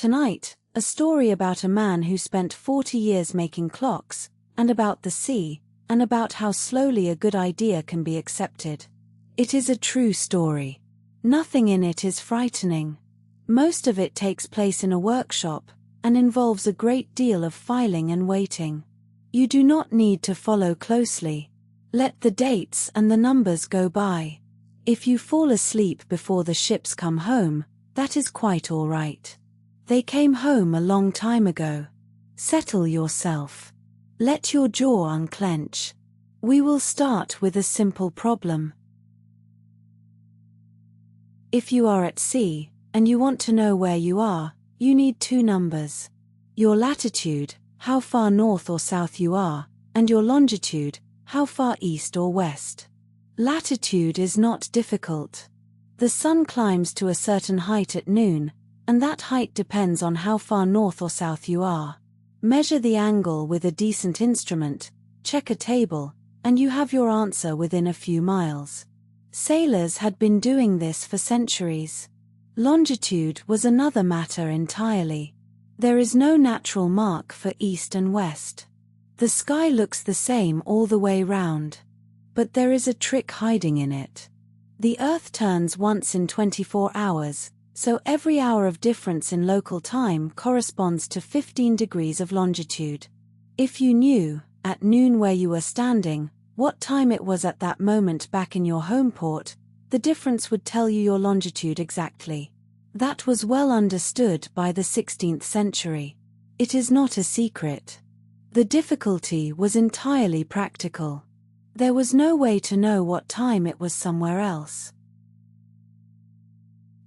Tonight, a story about a man who spent 40 years making clocks, and about the sea, and about how slowly a good idea can be accepted. It is a true story. Nothing in it is frightening. Most of it takes place in a workshop, and involves a great deal of filing and waiting. You do not need to follow closely. Let the dates and the numbers go by. If you fall asleep before the ships come home, that is quite all right. They came home a long time ago. Settle yourself. Let your jaw unclench. We will start with a simple problem. If you are at sea, and you want to know where you are, you need two numbers. Your latitude, how far north or south you are, and your longitude, how far east or west. Latitude is not difficult. The sun climbs to a certain height at noon, and that height depends on how far north or south you are. Measure the angle with a decent instrument, check a table, and you have your answer within a few miles. Sailors had been doing this for centuries. Longitude was another matter entirely. There is no natural mark for east and west. The sky looks the same all the way round. But there is a trick hiding in it. The Earth turns once in 24 hours, so every hour of difference in local time corresponds to 15 degrees of longitude. If you knew, at noon where you were standing, what time it was at that moment back in your home port, the difference would tell you your longitude exactly. That was well understood by the 16th century. It is not a secret. The difficulty was entirely practical. There was no way to know what time it was somewhere else.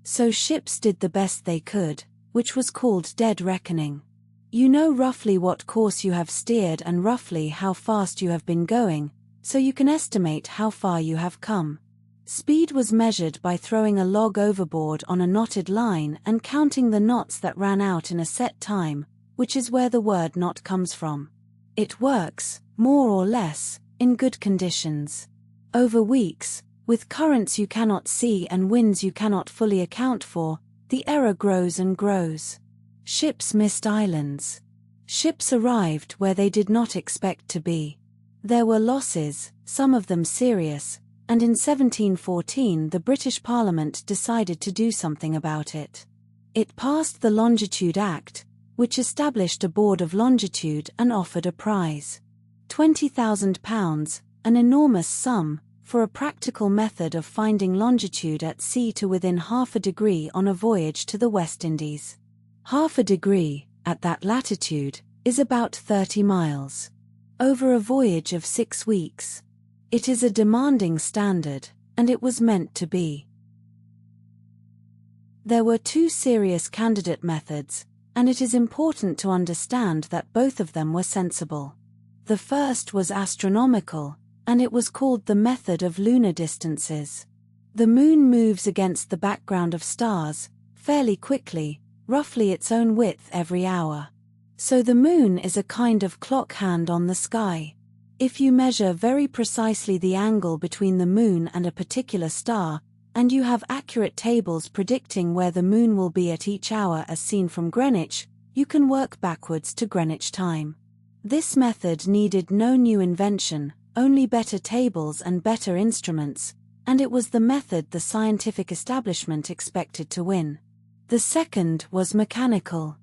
So ships did the best they could, which was called dead reckoning. You know roughly what course you have steered and roughly how fast you have been going, so you can estimate how far you have come. Speed was measured by throwing a log overboard on a knotted line and counting the knots that ran out in a set time, which is where the word knot comes from. It works, more or less, in good conditions. Over weeks, with currents you cannot see and winds you cannot fully account for, the error grows and grows. Ships missed islands. Ships arrived where they did not expect to be. There were losses, some of them serious, and in 1714 the British Parliament decided to do something about it. It passed the Longitude Act, which established a board of longitude and offered a prize. £20,000, an enormous sum, for a practical method of finding longitude at sea to within half a degree on a voyage to the West Indies. Half a degree, at that latitude, is about 30 miles. Over a voyage of 6 weeks. It is a demanding standard, and it was meant to be. There were two serious candidate methods, and it is important to understand that both of them were sensible. The first was astronomical, and it was called the method of lunar distances. The moon moves against the background of stars, fairly quickly, roughly its own width every hour. So the moon is a kind of clock hand on the sky. If you measure very precisely the angle between the moon and a particular star, and you have accurate tables predicting where the moon will be at each hour as seen from Greenwich, you can work backwards to Greenwich time. This method needed no new invention, only better tables and better instruments, and it was the method the scientific establishment expected to win. The second was mechanical.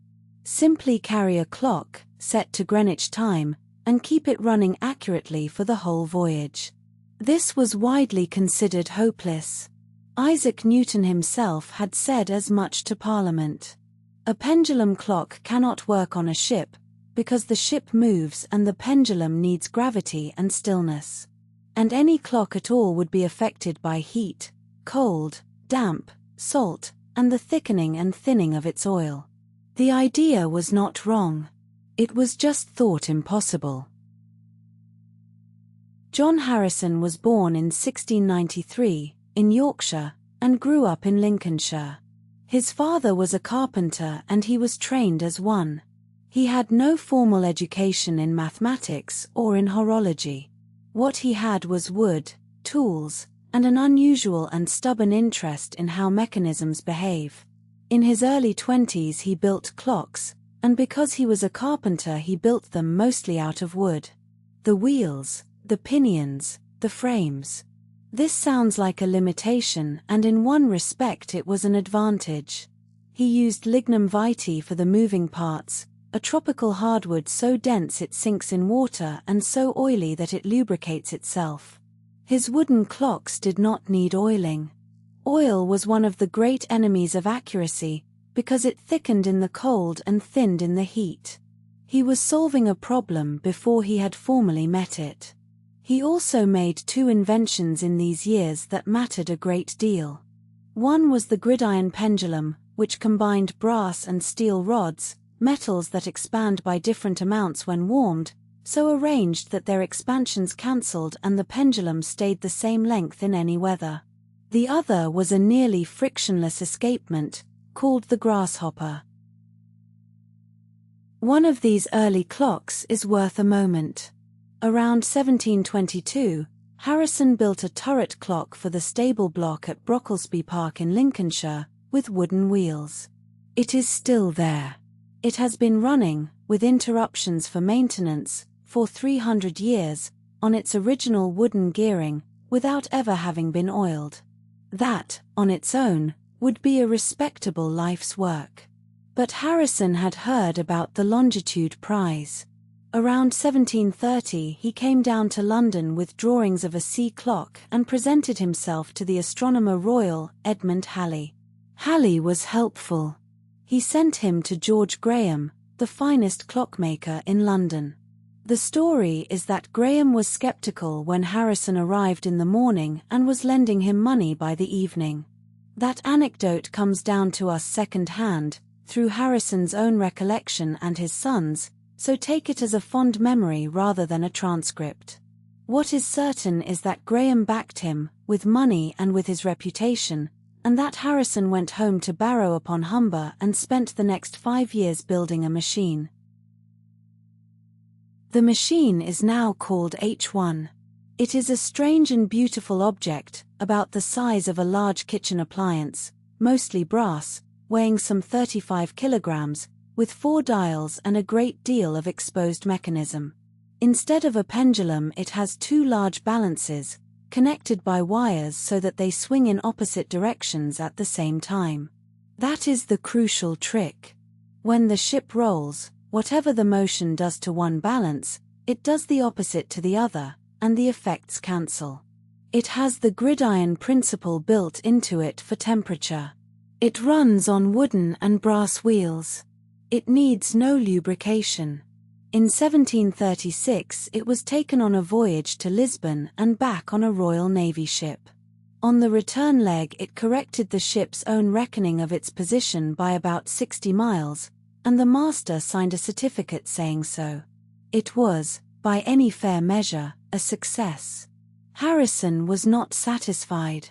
Simply carry a clock, set to Greenwich time, and keep it running accurately for the whole voyage. This was widely considered hopeless. Isaac Newton himself had said as much to Parliament. A pendulum clock cannot work on a ship, because the ship moves and the pendulum needs gravity and stillness. And any clock at all would be affected by heat, cold, damp, salt, and the thickening and thinning of its oil. The idea was not wrong. It was just thought impossible. John Harrison was born in 1693, in Yorkshire, and grew up in Lincolnshire. His father was a carpenter and he was trained as one. He had no formal education in mathematics or in horology. What he had was wood, tools, and an unusual and stubborn interest in how mechanisms behave. In his early 20s he built clocks, and because he was a carpenter he built them mostly out of wood. The wheels, the pinions, the frames. This sounds like a limitation, and in one respect it was an advantage. He used lignum vitae for the moving parts, a tropical hardwood so dense it sinks in water and so oily that it lubricates itself. His wooden clocks did not need oiling. Oil was one of the great enemies of accuracy, because it thickened in the cold and thinned in the heat. He was solving a problem before he had formally met it. He also made two inventions in these years that mattered a great deal. One was the gridiron pendulum, which combined brass and steel rods, metals that expand by different amounts when warmed, so arranged that their expansions cancelled and the pendulum stayed the same length in any weather. The other was a nearly frictionless escapement, called the grasshopper. One of these early clocks is worth a moment. Around 1722, Harrison built a turret clock for the stable block at Brocklesby Park in Lincolnshire, with wooden wheels. It is still there. It has been running, with interruptions for maintenance, for 300 years, on its original wooden gearing, without ever having been oiled. That, on its own, would be a respectable life's work. But Harrison had heard about the Longitude prize. Around 1730 he came down to London with drawings of a sea clock and presented himself to the Astronomer Royal, Edmund Halley. Halley was helpful. He sent him to George Graham, the finest clockmaker in London. The story is that Graham was skeptical when Harrison arrived in the morning and was lending him money by the evening. That anecdote comes down to us second-hand, through Harrison's own recollection and his son's, so take it as a fond memory rather than a transcript. What is certain is that Graham backed him, with money and with his reputation, and that Harrison went home to Barrow-upon-Humber and spent the next 5 years building a machine. The machine is now called H1. It is a strange and beautiful object, about the size of a large kitchen appliance, mostly brass, weighing some 35 kilograms, with 4 dials and a great deal of exposed mechanism. Instead of a pendulum it has 2 large balances, connected by wires so that they swing in opposite directions at the same time. That is the crucial trick. When the ship rolls, whatever the motion does to one balance, it does the opposite to the other, and the effects cancel. It has the gridiron principle built into it for temperature. It runs on wooden and brass wheels. It needs no lubrication. In 1736 it was taken on a voyage to Lisbon and back on a Royal Navy ship. On the return leg it corrected the ship's own reckoning of its position by about 60 miles, and the master signed a certificate saying so. It was, by any fair measure, a success. Harrison was not satisfied.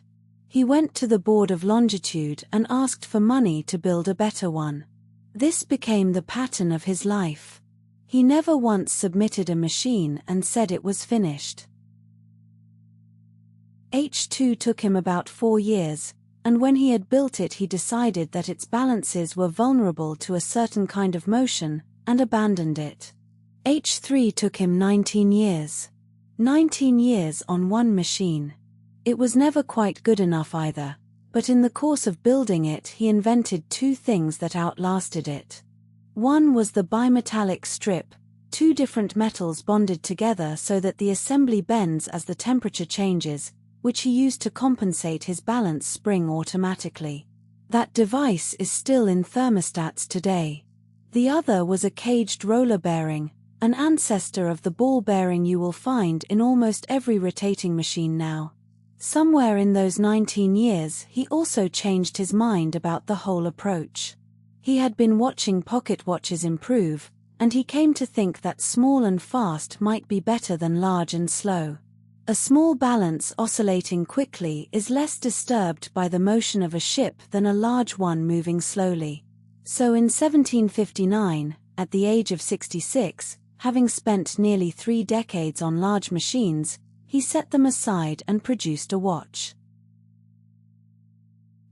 He went to the board of Longitude and asked for money to build a better one. This became the pattern of his life. He never once submitted a machine and said it was finished. H2 took him about 4 years, and when he had built it he decided that its balances were vulnerable to a certain kind of motion, and abandoned it. H3 took him 19 years. 19 years on one machine. It was never quite good enough either, but in the course of building it he invented 2 things that outlasted it. One was the bimetallic strip, 2 different metals bonded together so that the assembly bends as the temperature changes, which he used to compensate his balance spring automatically. That device is still in thermostats today. The other was a caged roller bearing, an ancestor of the ball bearing you will find in almost every rotating machine now. Somewhere in those 19 years he also changed his mind about the whole approach. He had been watching pocket watches improve, and he came to think that small and fast might be better than large and slow. A small balance oscillating quickly is less disturbed by the motion of a ship than a large one moving slowly. So in 1759, at the age of 66, having spent nearly 3 decades on large machines, he set them aside and produced a watch.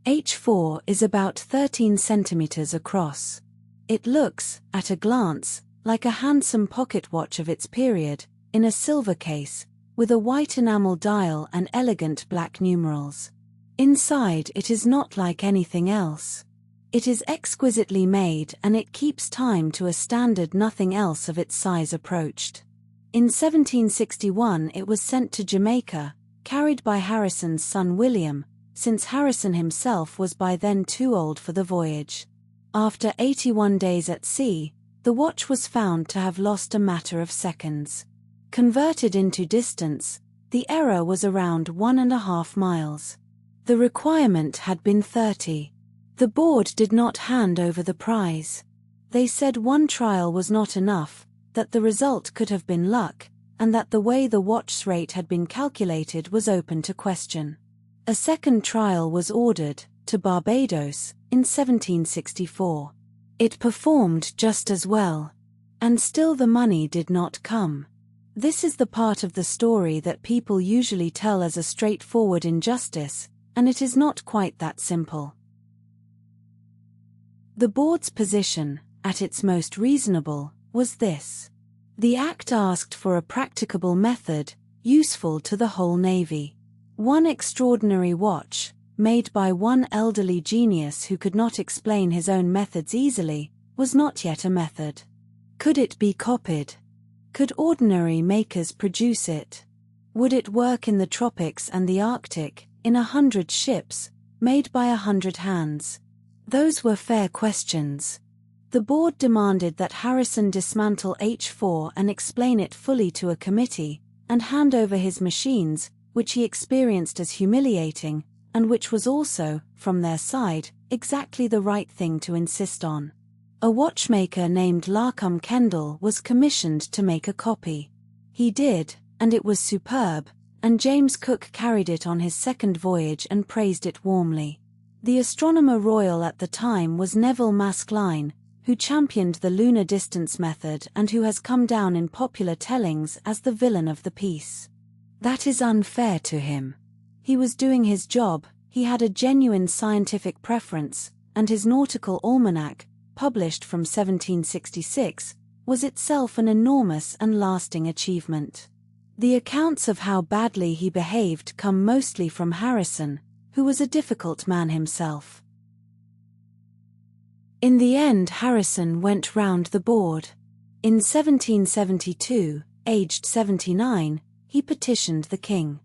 H4 is about 13 centimeters across. It looks, at a glance, like a handsome pocket watch of its period, in a silver case, with a white enamel dial and elegant black numerals. Inside it is not like anything else. It is exquisitely made and it keeps time to a standard nothing else of its size approached. In 1761 it was sent to Jamaica, carried by Harrison's son William, since Harrison himself was by then too old for the voyage. After 81 days at sea, the watch was found to have lost a matter of seconds. Converted into distance, the error was around 1.5 miles. The requirement had been 30. The board did not hand over the prize. They said one trial was not enough, that the result could have been luck, and that the way the watch's rate had been calculated was open to question. A second trial was ordered, to Barbados, in 1764. It performed just as well. And still the money did not come. This is the part of the story that people usually tell as a straightforward injustice, and it is not quite that simple. The board's position, at its most reasonable, was this. The Act asked for a practicable method, useful to the whole Navy. One extraordinary watch, made by one elderly genius who could not explain his own methods easily, was not yet a method. Could it be copied? Could ordinary makers produce it? Would it work in the tropics and the Arctic, in 100 ships, made by 100 hands? Those were fair questions. The board demanded that Harrison dismantle H4 and explain it fully to a committee, and hand over his machines, which he experienced as humiliating, and which was also, from their side, exactly the right thing to insist on. A watchmaker named Larcom Kendall was commissioned to make a copy. He did, and it was superb, and James Cook carried it on his second voyage and praised it warmly. The astronomer royal at the time was Neville Maskelyne, who championed the lunar distance method and who has come down in popular tellings as the villain of the piece. That is unfair to him. He was doing his job, he had a genuine scientific preference, and his nautical almanac, published from 1766, was itself an enormous and lasting achievement. The accounts of how badly he behaved come mostly from Harrison, who was a difficult man himself. In the end Harrison went round the board. In 1772, aged 79, he petitioned the king.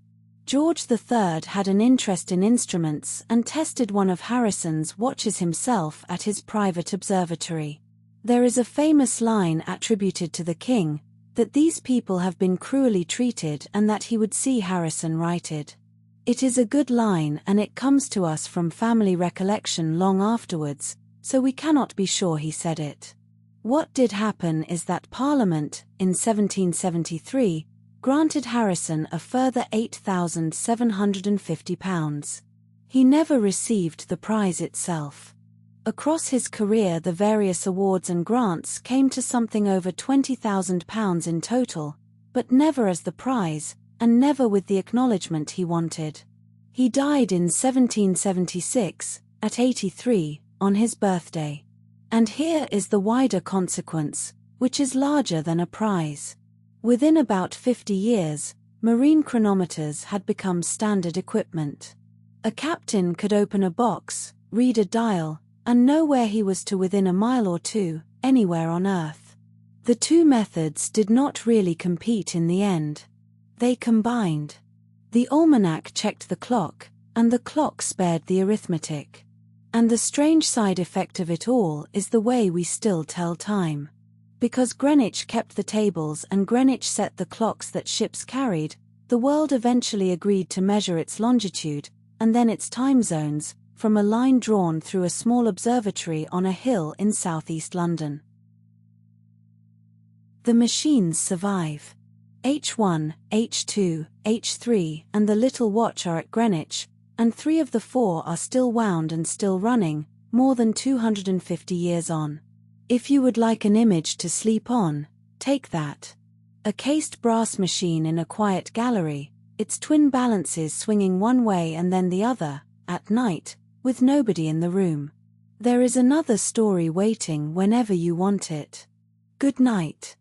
George III had an interest in instruments and tested one of Harrison's watches himself at his private observatory. There is a famous line attributed to the king, that these people have been cruelly treated and that he would see Harrison righted. It is a good line and it comes to us from family recollection long afterwards, so we cannot be sure he said it. What did happen is that Parliament, in 1773, granted Harrison a further £8,750. He never received the prize itself. Across his career the various awards and grants came to something over £20,000 in total, but never as the prize, and never with the acknowledgement he wanted. He died in 1776, at 83, on his birthday. And here is the wider consequence, which is larger than a prize. Within about 50 years, marine chronometers had become standard equipment. A captain could open a box, read a dial, and know where he was to within a mile or two, anywhere on Earth. The two methods did not really compete in the end. They combined. The almanac checked the clock, and the clock spared the arithmetic. And the strange side effect of it all is the way we still tell time. Because Greenwich kept the tables and Greenwich set the clocks that ships carried, the world eventually agreed to measure its longitude, and then its time zones, from a line drawn through a small observatory on a hill in southeast London. The machines survive. H1, H2, H3 and the little watch are at Greenwich, and 3 of the 4 are still wound and still running, more than 250 years on. If you would like an image to sleep on, take that. A cased brass machine in a quiet gallery, its twin balances swinging one way and then the other, at night, with nobody in the room. There is another story waiting whenever you want it. Good night.